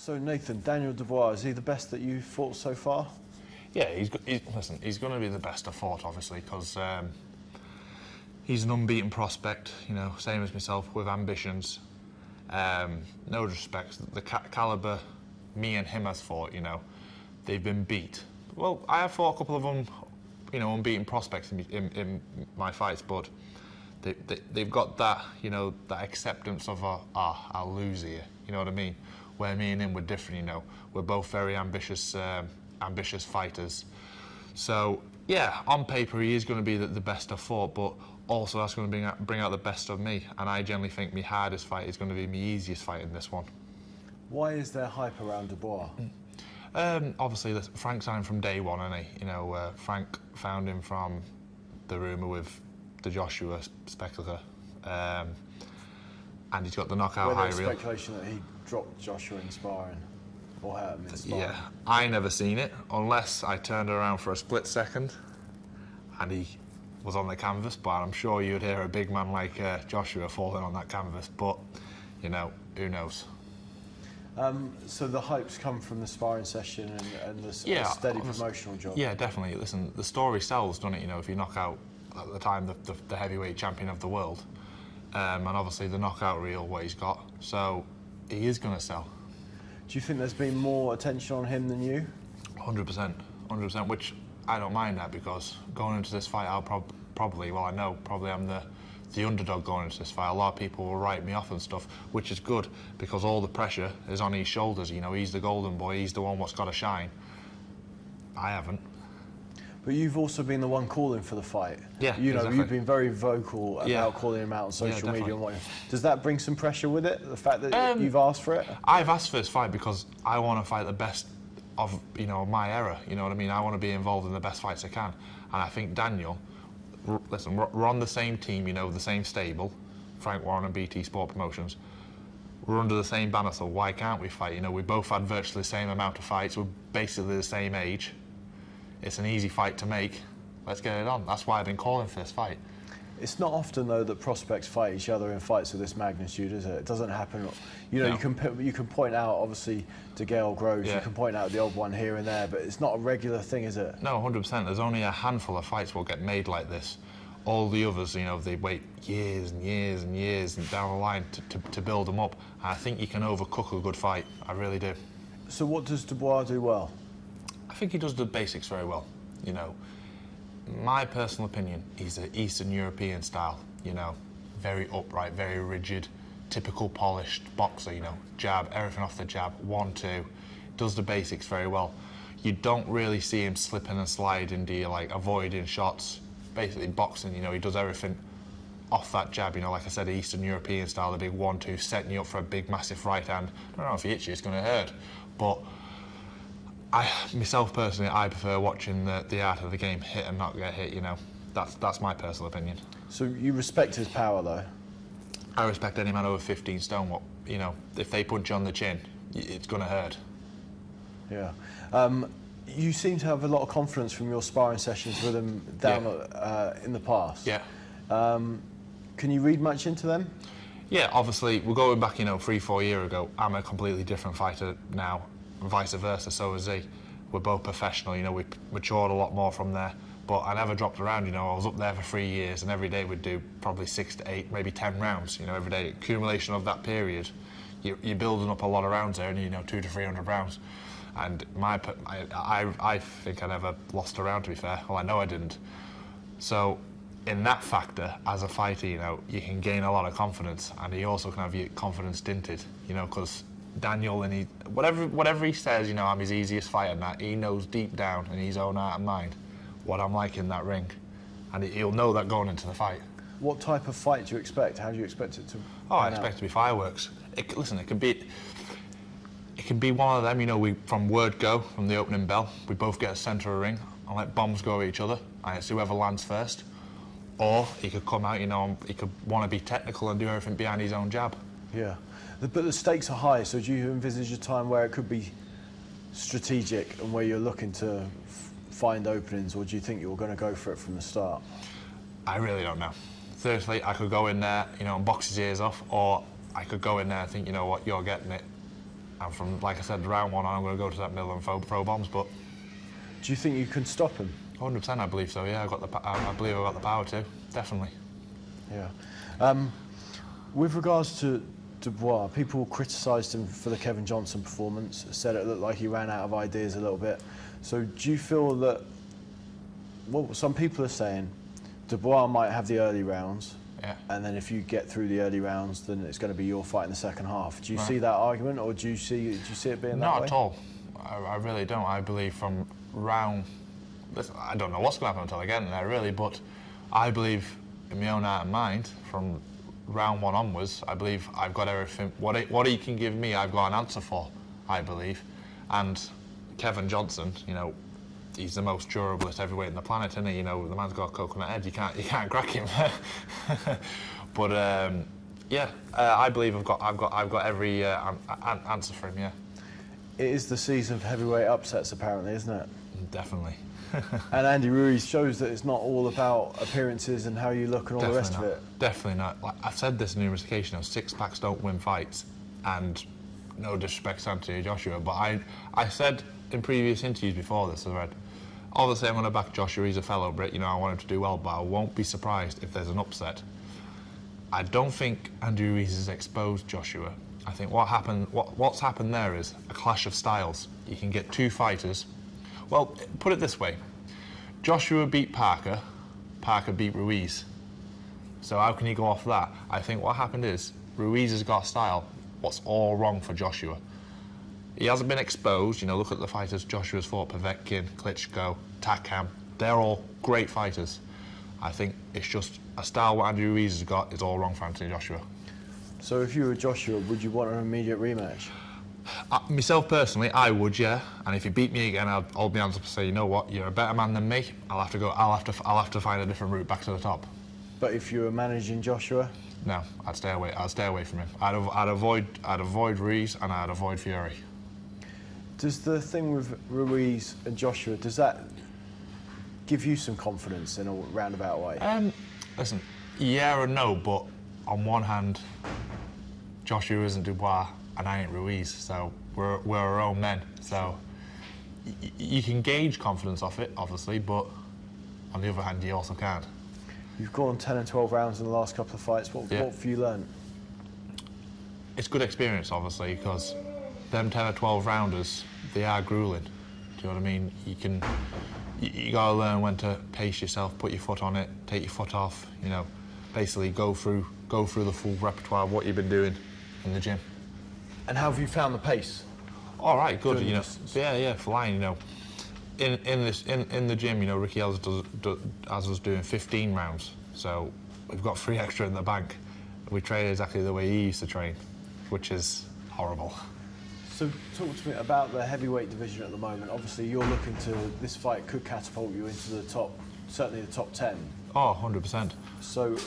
So Nathan, Daniel Dubois, is he the best that you've fought so far? Yeah, listen, he's going to be the best I've fought, obviously, because he's an unbeaten prospect, you know, same as myself, with ambitions. No disrespect, the calibre me and him has fought, you know, they've been beat. Well, I have fought a couple of them, you know, unbeaten prospects in my fights, but they've got that, you know, that acceptance of, I'll lose here, you know what I mean? Where me and him were different, you know, we're both very ambitious fighters. So, yeah, on paper he is going to be the best I've fought, but also that's going to bring out the best of me, and I generally think my hardest fight is going to be my easiest fight in this one. Why is there hype around Dubois? Obviously, Frank signed from day one, and you know, Frank found him from the rumour with the Joshua spectacle, and he's got the knockout high reel. Speculation that he dropped Joshua in sparring or hurt him in sparring. Yeah, I never seen it unless I turned around for a split second, and he was on the canvas. But I'm sure you'd hear a big man like Joshua falling on that canvas. But you know, who knows? So the hype's come from the sparring session and the steady promotional job. Yeah, definitely. Listen, the story sells, doesn't it? You know, if you knock out at the time the heavyweight champion of the world, and obviously the knockout reel what he's got, so he is going to sell. Do you think there's been more attention on him than you? 100%, 100%. Which I don't mind that, because going into this fight, I'll probably I'm the underdog going into this fight. A lot of people will write me off and stuff, which is good, because all the pressure is on his shoulders. You know, he's the golden boy, he's the one what's got to shine. I haven't. But you've also been the one calling for the fight. Yeah, you know, exactly. You've been very vocal about calling him out on social media and whatnot. Does that bring some pressure with it? The fact that you've asked for it? I've asked for this fight because I want to fight the best of, you know, my era. You know what I mean? I want to be involved in the best fights I can, and I think Daniel. Listen, we're on the same team, you know, the same stable, Frank Warren and BT Sport Promotions. We're under the same banner, so why can't we fight? You know, we both had virtually the same amount of fights. We're basically the same age. It's an easy fight to make. Let's get it on. That's why I've been calling for this fight. It's not often, though, that prospects fight each other in fights of this magnitude, is it? It doesn't happen. You know, no. you can point out, obviously, DeGale Groves, you can point out the odd one here and there, but it's not a regular thing, is it? No, 100%. There's only a handful of fights will get made like this. All the others, you know, they wait years and years and years down the line to build them up. And I think you can overcook a good fight. I really do. So what does Dubois do well? I think he does the basics very well, you know. My personal opinion, he's an Eastern European style, you know, very upright, very rigid, typical polished boxer, you know, jab, everything off the jab, 1-2, does the basics very well. You don't really see him slipping and sliding, do you, like avoiding shots, basically boxing, you know, he does everything off that jab, you know, like I said, Eastern European style, the big 1-2, setting you up for a big, massive right hand. I don't know if he hits you, it's going to hurt, but myself personally, I prefer watching the art of the game, hit and not get hit, you know. That's my personal opinion. So you respect his power, though? I respect any man over 15 stone. What, you know, if they punch you on the chin, it's going to hurt. Yeah. You seem to have a lot of confidence from your sparring sessions with him down in the past. Yeah. Can you read much into them? Yeah, obviously, we're going back, you know, 3-4 years ago. I'm a completely different fighter now. Vice versa, so is he. We're both professional, you know, we matured a lot more from there, but I never dropped around, you know. I was up there for 3 years, and every day we'd do probably 6 to 8, maybe 10 rounds, you know, every day. Accumulation of that period, you're building up a lot of rounds there, and you know, 200 to 300 rounds. And I think I never lost a round, to be fair. Well, I know I didn't. So in that factor, as a fighter, you know, you can gain a lot of confidence, and you also can have your confidence dinted, you know, because Daniel, and he, whatever he says, you know, I'm his easiest fighter, and that he knows deep down in his own heart and mind what I'm like in that ring, and he'll know that going into the fight. What type of fight do you expect? How do you expect it to? I expect it to be fireworks. Listen, it can be one of them. You know, from word go, from the opening bell, we both get a centre of the ring and let bombs go at each other, and it's whoever lands first. Or he could come out, you know, he could want to be technical and do everything behind his own jab. Yeah. But the stakes are high, so do you envisage a time where it could be strategic and where you're looking to find openings, or do you think you're going to go for it from the start? I really don't know. Seriously, I could go in there, you know, and box his ears off, or I could go in there and think, you know what, you're getting it. And from, like I said, round one, I'm going to go to that middle and throw bombs. But do you think you can stop him? 100%, I believe so. Yeah, I believe I've got the power to. Definitely. Yeah. With regards to Dubois, people criticised him for the Kevin Johnson performance, said it looked like he ran out of ideas a little bit. So do you feel that, well, some people are saying Dubois might have the early rounds, and then if you get through the early rounds, then it's going to be your fight in the second half. Do you see that argument, or do you see it being that way? Not at all. I really don't. I believe from round... I don't know what's going to happen until I get in there, really, but I believe in my own heart and mind, from round one onwards, I believe I've got everything. What he can give me, I've got an answer for, I believe. And Kevin Johnson, you know, he's the most durablest heavyweight on the planet, isn't he? You know, the man's got a coconut head. You can't crack him. But I believe I've got every answer for him. Yeah. It is the season for heavyweight upsets, apparently, isn't it? Definitely. And Andy Ruiz shows that it's not all about appearances and how you look and all the rest of it. Definitely not. Like, I've said this numerous occasions, six-packs don't win fights, and no disrespect to Anthony Joshua, but I said in previous interviews before this, I read, obviously I'm going to back Joshua, he's a fellow Brit, you know, I want him to do well, but I won't be surprised if there's an upset. I don't think Andy Ruiz has exposed Joshua. I think what's happened there is a clash of styles. You can get two fighters. Well, put it this way. Joshua beat Parker, Parker beat Ruiz. So how can you go off that? I think what happened is Ruiz has got style. What's all wrong for Joshua? He hasn't been exposed. You know, look at the fighters Joshua's fought: Povetkin, Klitschko, Takam. They're all great fighters. I think it's just a style what Andy Ruiz has got is all wrong for Anthony Joshua. So if you were Joshua, would you want an immediate rematch? Myself personally, I would, yeah. And if you beat me again, I'll hold my hands up and say, you know what, you're a better man than me. I'll have to find a different route back to the top. But if you were managing Joshua? No, I'd stay away. I'd stay away from him. I'd avoid Ruiz and I'd avoid Fury. Does the thing with Ruiz and Joshua, does that give you some confidence in a roundabout way? Listen, yeah and no, but on one hand, Joshua isn't Dubois and I ain't Ruiz, so we're our own men. So you can gauge confidence off it, obviously, but on the other hand, you also can't. You've gone 10 and 12 rounds in the last couple of fights. What have you learned? It's good experience, obviously, because them 10 or 12 rounders, they are grueling. Do you know what I mean? You got to learn when to pace yourself, put your foot on it, take your foot off. You know, basically go through the full repertoire of what you've been doing in the gym. And how have you found the pace? All right, good. You know, yeah, flying. You know, in the gym, you know, Ricky has us doing 15 rounds, so we've got 3 extra in the bank. We train exactly the way he used to train, which is horrible. So talk to me about the heavyweight division at the moment. Obviously, you're looking to, this fight could catapult you into the top, certainly the top 10. Oh, 100%. So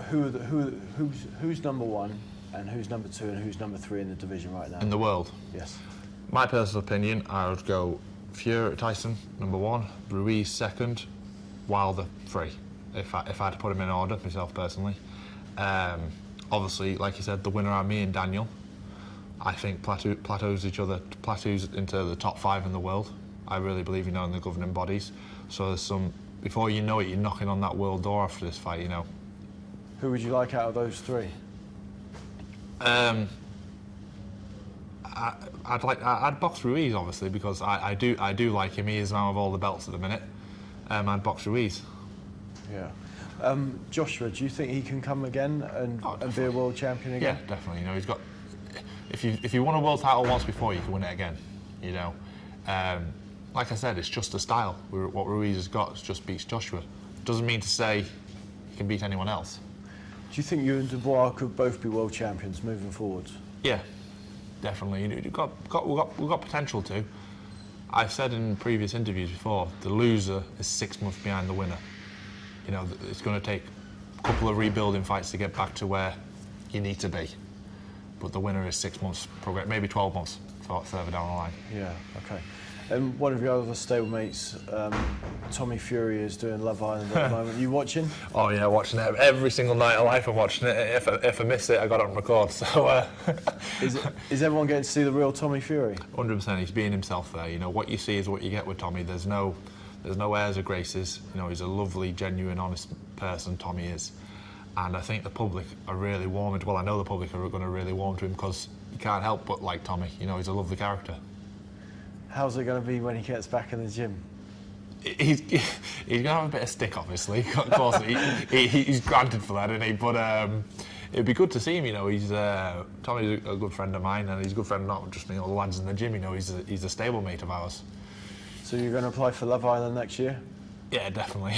who's number 1 and who's number 2 and who's number 3 in the division right now? In the world? Yes. My personal opinion, I would go Tyson, number 1, Ruiz, 2nd, Wilder, 3. If I had to put them in order, myself personally. Obviously, like you said, the winner are me and Daniel. I think plateaus into the top 5 in the world. I really believe, you know, in the governing bodies. So there's some, before you know it, you're knocking on that world door after this fight, you know. Who would you like out of those 3? I'd box Ruiz, obviously, because I do like him. He is the man with all the belts at the minute. I'd box Ruiz. Yeah. Joshua, do you think he can come again and be a world champion again? Yeah, definitely. You know, he's got. If you won a world title once before, you can win it again. You know, like I said, it's just a style. What Ruiz has got just beats Joshua. Doesn't mean to say he can beat anyone else. Do you think you and Dubois could both be world champions moving forward? Yeah, definitely. We've got potential to. I've said in previous interviews before, the loser is 6 months behind the winner. You know, it's going to take a couple of rebuilding fights to get back to where you need to be. But the winner is 6 months, maybe 12 months further down the line. Yeah, okay. And one of your other stablemates, Tommy Fury, is doing Love Island at the moment. You watching? Oh yeah, watching it every single night of life. I'm watching it. If I miss it, I got it on record. So is everyone getting to see the real Tommy Fury? 100%. He's being himself there. You know, what you see is what you get with Tommy. There's no airs or graces. You know, he's a lovely, genuine, honest person. Tommy is, and I think the public are really warming. Well, I know the public are going to really warm to him because you can't help but like Tommy. You know, he's a lovely character. How's it going to be when he gets back in the gym? He's going to have a bit of stick, obviously. Of course, he's granted for that, isn't he? But it'd be good to see him. You know, Tommy's a good friend of mine, and he's a good friend not just the lads in the gym. You know, he's a stablemate of ours. So you're going to apply for Love Island next year? Yeah, definitely.